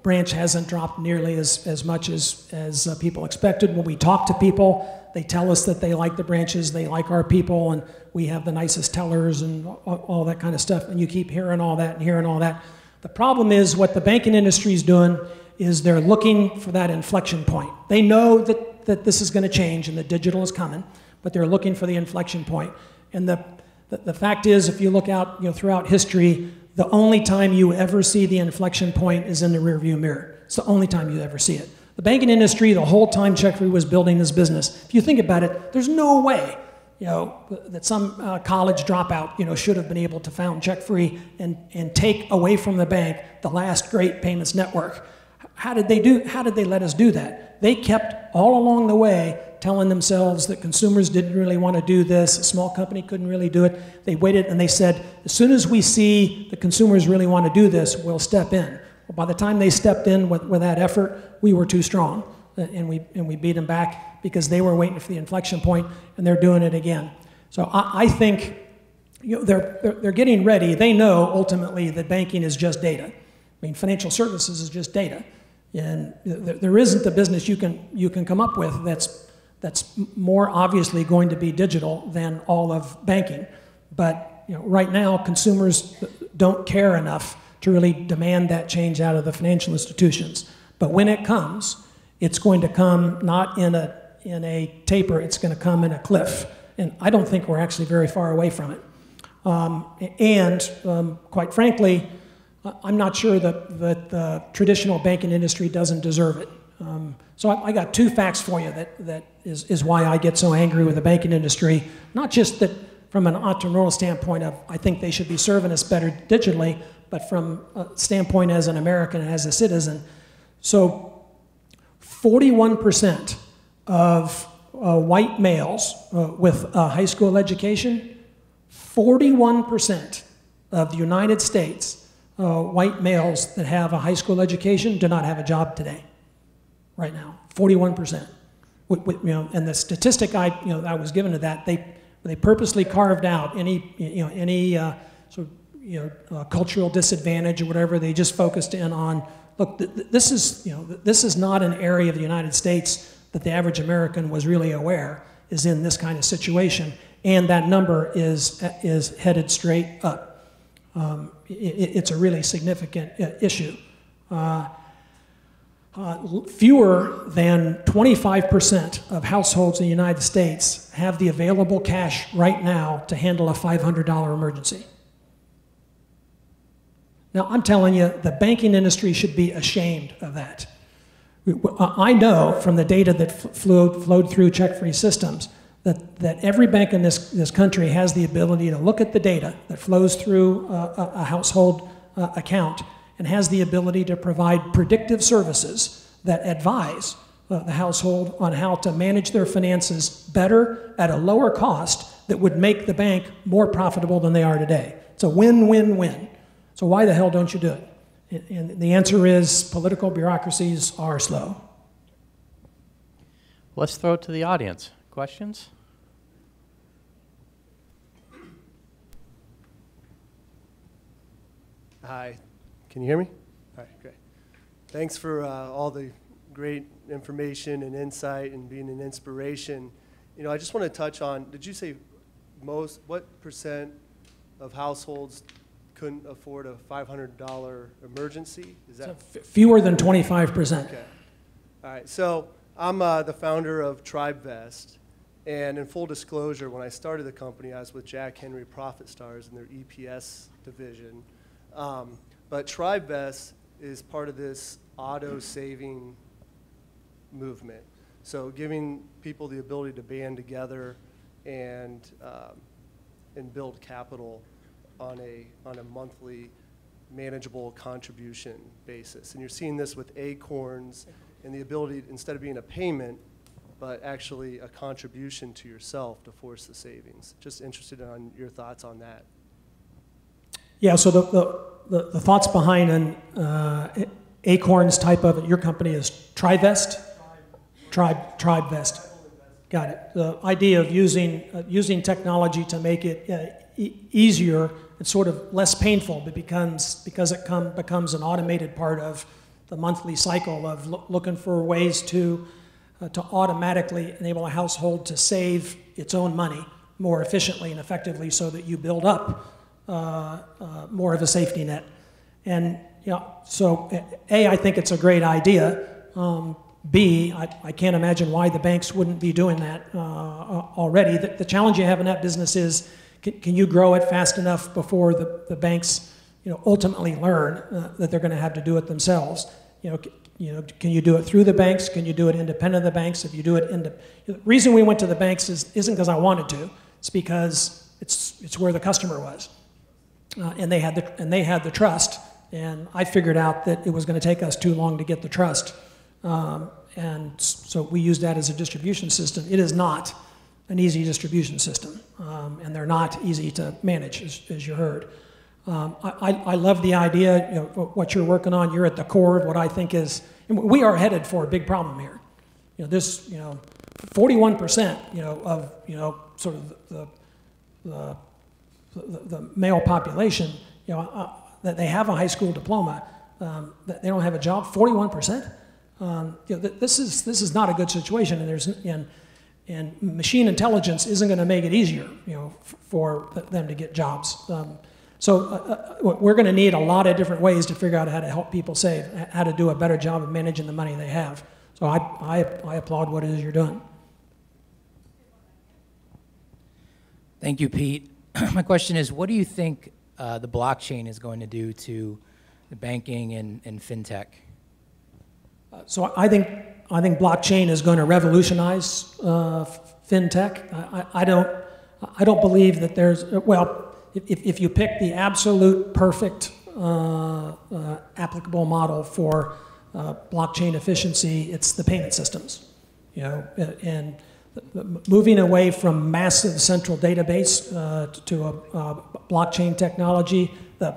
branch hasn't dropped nearly as much as people expected. When we talk to people, they tell us that they like the branches, they like our people, and we have the nicest tellers and all that kind of stuff. And you keep hearing all that and hearing all that. The problem is what the banking industry is doing is they're looking for that inflection point. They know that this is going to change and that digital is coming, but they're looking for the inflection point. And the fact is, if you look out throughout history, the only time you ever see the inflection point is in the rearview mirror. It's the only time you ever see it. The banking industry, the whole time CheckFree was building this business, if you think about it, there's no way that some college dropout should have been able to found CheckFree and take away from the bank the last great payments network. How did they let us do that? They kept all along the way telling themselves that consumers didn't really want to do this, a small company couldn't really do it. They waited and they said, as soon as we see the consumers really want to do this, we'll step in. Well, by the time they stepped in with that effort, we were too strong, and we beat them back because they were waiting for the inflection point, and they're doing it again. So I think they're getting ready. They know ultimately that banking is just data. I mean, financial services is just data. And there isn't a business you can come up with that's more obviously going to be digital than all of banking. But right now, consumers don't care enough to really demand that change out of the financial institutions. But when it comes, it's going to come not in a taper, it's going to come in a cliff. And I don't think we're actually very far away from it. Quite frankly, I'm not sure that the traditional banking industry doesn't deserve it. So I got two facts for you that is why I get so angry with the banking industry. Not just that from an entrepreneurial standpoint of I think they should be serving us better digitally, but from a standpoint as an American and as a citizen. So 41% of white males with a high school education, 41% of the United States white males that have a high school education do not have a job today, right now, 41%. And the statistic I was given to that, they purposely carved out any cultural disadvantage or whatever. They just focused in on, look, this is not an area of the United States that the average American was really aware is in this kind of situation, and that number is headed straight up. It's a really significant issue. Fewer than 25% of households in the United States have the available cash right now to handle a $500 emergency. Now, I'm telling you, the banking industry should be ashamed of that. I know from the data that flowed through CheckFree systems that every bank in this country has the ability to look at the data that flows through a household account and has the ability to provide predictive services that advise the household on how to manage their finances better at a lower cost that would make the bank more profitable than they are today. It's a win-win-win. So why the hell don't you do it? And the answer is political bureaucracies are slow. Let's throw it to the audience. Questions? Hi, can you hear me? All right, great. Thanks for all the great information and insight and being an inspiration. I just want to touch on, did you say what percent of households couldn't afford a $500 emergency? Is that fewer than 25%? Okay. All right. So I'm the founder of TribeVest, and in full disclosure, when I started the company, I was with Jack Henry Profit Stars in their EPS division. But TribeVest is part of this auto-saving movement. So giving people the ability to band together and build capital on a monthly manageable contribution basis. And you're seeing this with Acorns and the ability, instead of being a payment, but actually a contribution to yourself to force the savings. Just interested on your thoughts on that. Yeah, so the thoughts behind an Acorns type of, your company is TribeVest? TribeVest. Got it. The idea of using technology to make it easier and sort of less painful, but because it becomes an automated part of the monthly cycle of looking for ways to automatically enable a household to save its own money more efficiently and effectively, so that you build up more of a safety net. And so A, I think it's a great idea. B, I can't imagine why the banks wouldn't be doing that already. The challenge you have in that business is, can you grow it fast enough before the banks ultimately learn that they're going to have to do it themselves? Can you do it through the banks? Can you do it independent of the banks? If you do it the reason we went to the banks isn't because I wanted to. It's because it's where the customer was, and they had the trust. And I figured out that it was going to take us too long to get the trust. And so we use that as a distribution system. It is not an easy distribution system, and they're not easy to manage, as you heard. I love the idea, what you're working on. You're at the core of what I think is, we are headed for a big problem here. This, 41%, of, sort of the male population, that they have a high school diploma, that they don't have a job. 41%. This is not a good situation, and machine intelligence isn't going to make it easier, for them to get jobs. So we're going to need a lot of different ways to figure out how to help people save, how to do a better job of managing the money they have. So I applaud what it is you're doing. Thank you, Pete. My question is, what do you think the blockchain is going to do to the banking and fintech? So I think blockchain is going to revolutionize fintech. I don't believe that there's, if you pick the absolute perfect applicable model for blockchain efficiency, it's the payment systems. And moving away from massive central database to a blockchain technology, the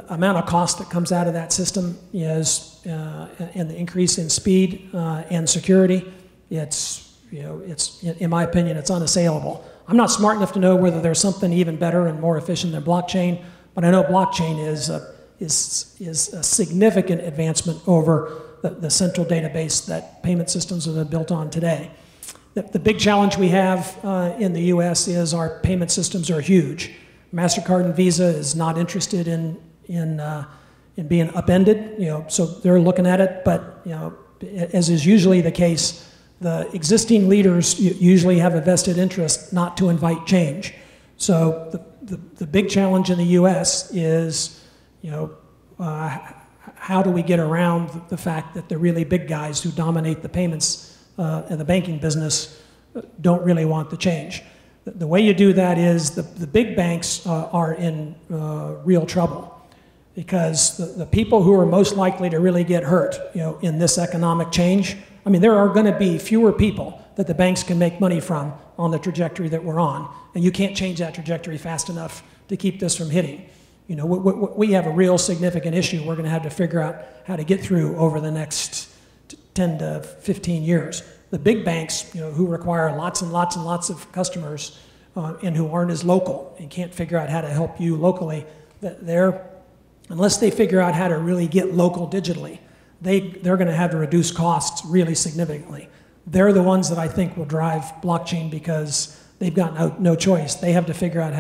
amount of cost that comes out of that system is, and the increase in speed and security, it's in my opinion, it's unassailable. I'm not smart enough to know whether there's something even better and more efficient than blockchain, but I know blockchain is a significant advancement over the central database that payment systems have been built on today. The big challenge we have in the U.S. is our payment systems are huge. MasterCard and Visa is not interested in being upended, so they're looking at it. But as is usually the case, the existing leaders usually have a vested interest not to invite change. So the big challenge in the U.S. is, how do we get around the fact that the really big guys who dominate the payments and the banking business don't really want the change. The way you do that is the big banks are in real trouble, because the people who are most likely to really get hurt, in this economic change, I mean, there are going to be fewer people that the banks can make money from on the trajectory that we're on, and you can't change that trajectory fast enough to keep this from hitting. We have a real significant issue we're going to have to figure out how to get through over the next 10 to 15 years. The big banks, who require lots and lots and lots of customers and who aren't as local and can't figure out how to help you locally, unless they figure out how to really get local digitally, they're going to have to reduce costs really significantly. They're the ones that I think will drive blockchain, because they've got no choice. They have to figure out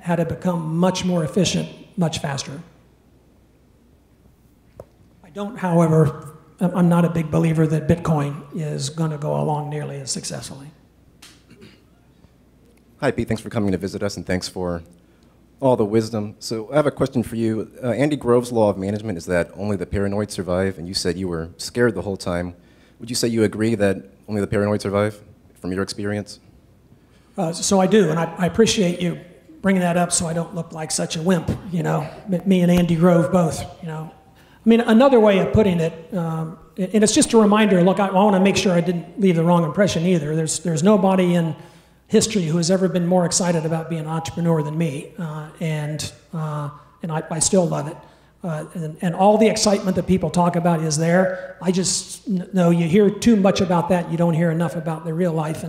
how to become much more efficient, much faster. I don't, however, I'm not a big believer that Bitcoin is going to go along nearly as successfully. Hi, Pete. Thanks for coming to visit us, and thanks for all the wisdom. So I have a question for you. Andy Grove's law of management is that only the paranoid survive, and you said you were scared the whole time. Would you say you agree that only the paranoid survive, from your experience? So I do, and I appreciate you bringing that up so I don't look like such a wimp, me and Andy Grove both, I mean, another way of putting it, and it's just a reminder, look, I want to make sure I didn't leave the wrong impression either. There's nobody in history who has ever been more excited about being an entrepreneur than me, and I still love it. and all the excitement that people talk about is there. I just know you hear too much about that, you don't hear enough about the real life.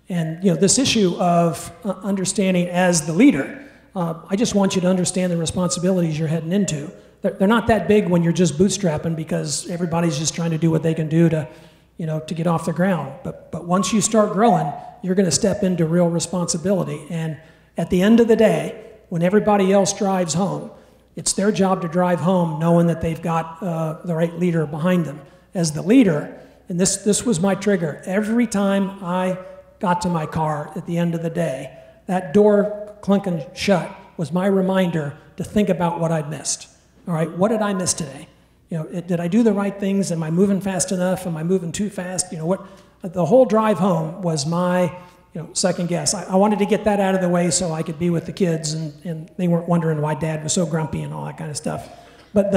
And this issue of understanding as the leader, I just want you to understand the responsibilities you're heading into. They're not that big when you're just bootstrapping because everybody's just trying to do what they can do to get off the ground. But once you start growing, you're going to step into real responsibility. And at the end of the day, when everybody else drives home, it's their job to drive home knowing that they've got the right leader behind them. As the leader, and this was my trigger, every time I got to my car at the end of the day, that door clinking shut was my reminder to think about what I'd missed. All right, what did I miss today? Did I do the right things? Am I moving fast enough? Am I moving too fast? The whole drive home was my second guess. I wanted to get that out of the way so I could be with the kids and they weren't wondering why Dad was so grumpy and all that kind of stuff. But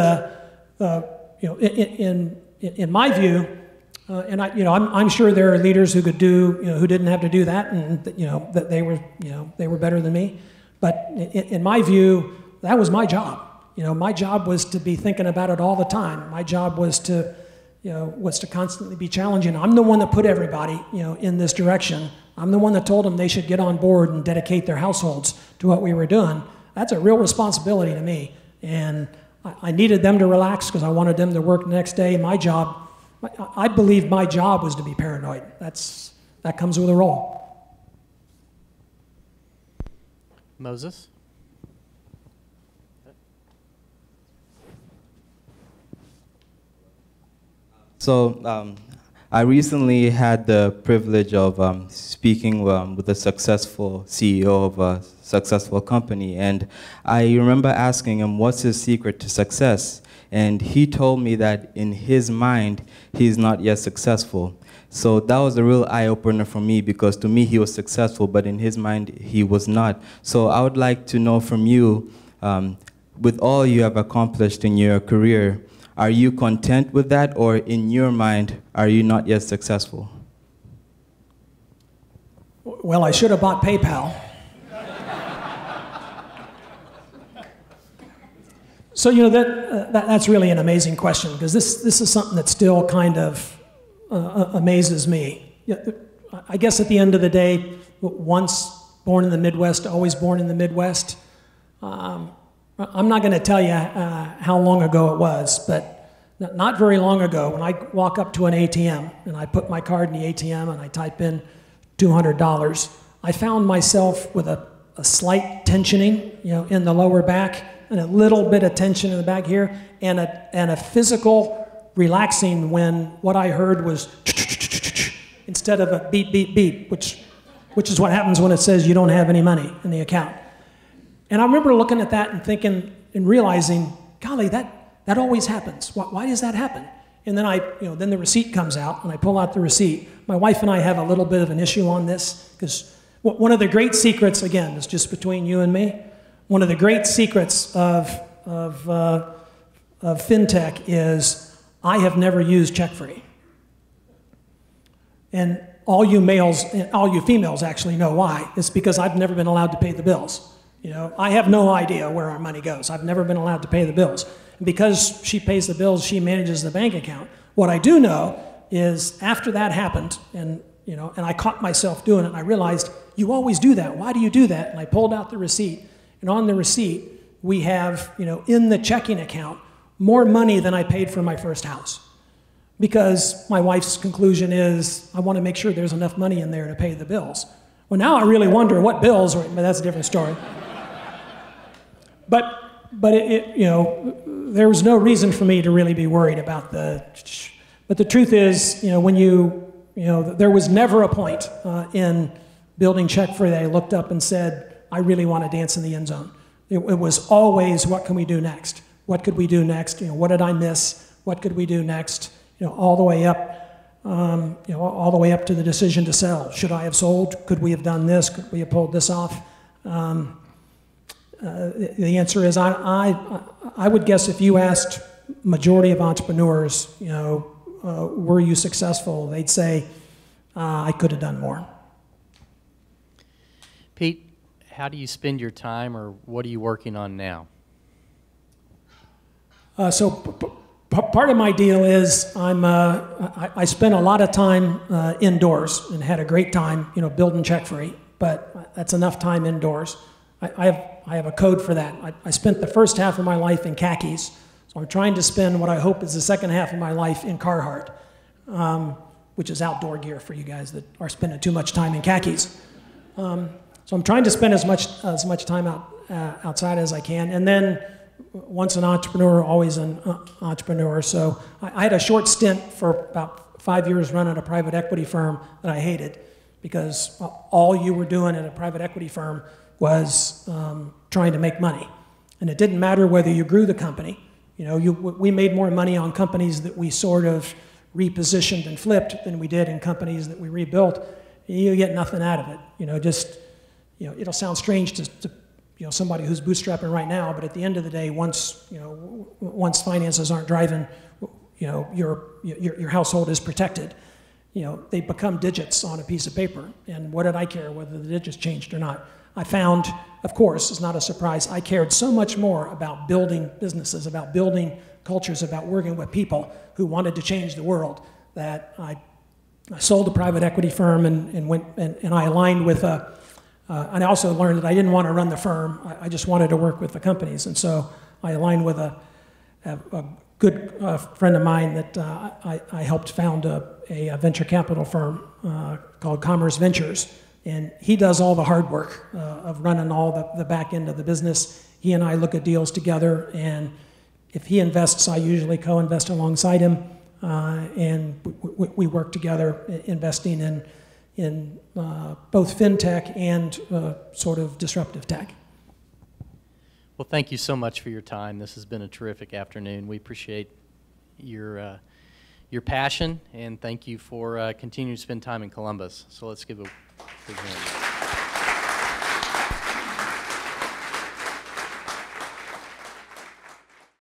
in my view, and I'm sure there are leaders who could do who didn't have to do that, and that they were better than me. But in my view, that was my job. My job was to be thinking about it all the time. My job was to constantly be challenging. I'm the one that put everybody in this direction. I'm the one that told them they should get on board and dedicate their households to what we were doing. That's a real responsibility to me. And I needed them to relax because I wanted them to work the next day. I believe my job was to be paranoid. That comes with a role. Moses? So I recently had the privilege of speaking with a successful CEO of a successful company, and I remember asking him what's his secret to success, and he told me that in his mind he's not yet successful. So that was a real eye-opener for me, because to me he was successful, but in his mind he was not. So I would like to know from you, with all you have accomplished in your career, are you content with that, or in your mind, are you not yet successful? Well, I should have bought PayPal. So that's really an amazing question, because this is something that still kind of amazes me. I guess at the end of the day, once born in the Midwest, always born in the Midwest. I'm not going to tell you how long ago it was, but not very long ago, when I walk up to an ATM and I put my card in the ATM and I type in $200, I found myself with a slight tensioning, in the lower back, and a little bit of tension in the back here, and a physical relaxing when what I heard was instead of a beep, beep, beep, which is what happens when it says you don't have any money in the account. And I remember looking at that and thinking and realizing, golly, that always happens. Why does that happen? And then then the receipt comes out, and I pull out the receipt. My wife and I have a little bit of an issue on this, because one of the great secrets, again, is just between you and me. One of the great secrets of fintech is I have never used CheckFree. And all you males, and all you females actually know why. It's because I've never been allowed to pay the bills. I have no idea where our money goes. I've never been allowed to pay the bills. And because she pays the bills, she manages the bank account. What I do know is after that happened, and I caught myself doing it, and I realized, you always do that. Why do you do that? And I pulled out the receipt, and on the receipt, we have, in the checking account, more money than I paid for my first house. Because my wife's conclusion is, I want to make sure there's enough money in there to pay the bills. Well, now I really wonder what bills, but that's a different story. But there was no reason for me to really be worried about but the truth is, there was never a point in building CheckFree that I looked up and said, I really want to dance in the end zone. It was always, what can we do next? What could we do next? What did I miss? What could we do next? All the way up, all the way up to the decision to sell. Should I have sold? Could we have done this? Could we have pulled this off? The answer is, I would guess if you asked majority of entrepreneurs, were you successful? They'd say, I could have done more. Pete, how do you spend your time, or what are you working on now? Part of my deal is I spent a lot of time indoors and had a great time, building CheckFree, but that's enough time indoors. I have a code for that. I spent the first half of my life in khakis, so I'm trying to spend what I hope is the second half of my life in Carhartt, which is outdoor gear for you guys that are spending too much time in khakis. So I'm trying to spend as much time outside as I can, and then once an entrepreneur, always an entrepreneur. So I had a short stint for about 5 years running a private equity firm that I hated, because all you were doing in a private equity firm was trying to make money. And it didn't matter whether you grew the company. We made more money on companies that we sort of repositioned and flipped than we did in companies that we rebuilt. You get nothing out of it. It'll sound strange to somebody who's bootstrapping right now, but at the end of the day, once finances aren't driving, your household is protected. They become digits on a piece of paper, and what did I care whether the digits changed or not? I found, of course, it's not a surprise, I cared so much more about building businesses, about building cultures, about working with people who wanted to change the world, that I sold a private equity firm and I aligned with and I also learned that I didn't want to run the firm. I just wanted to work with the companies. And so I aligned with a good friend of mine that I helped found a venture capital firm called Commerce Ventures. And he does all the hard work of running all the back end of the business. He and I look at deals together, and if he invests, I usually co-invest alongside him. And we work together investing in both fintech and sort of disruptive tech. Well, thank you so much for your time. This has been a terrific afternoon. We appreciate your passion, and thank you for continuing to spend time in Columbus. So let's give a big hand.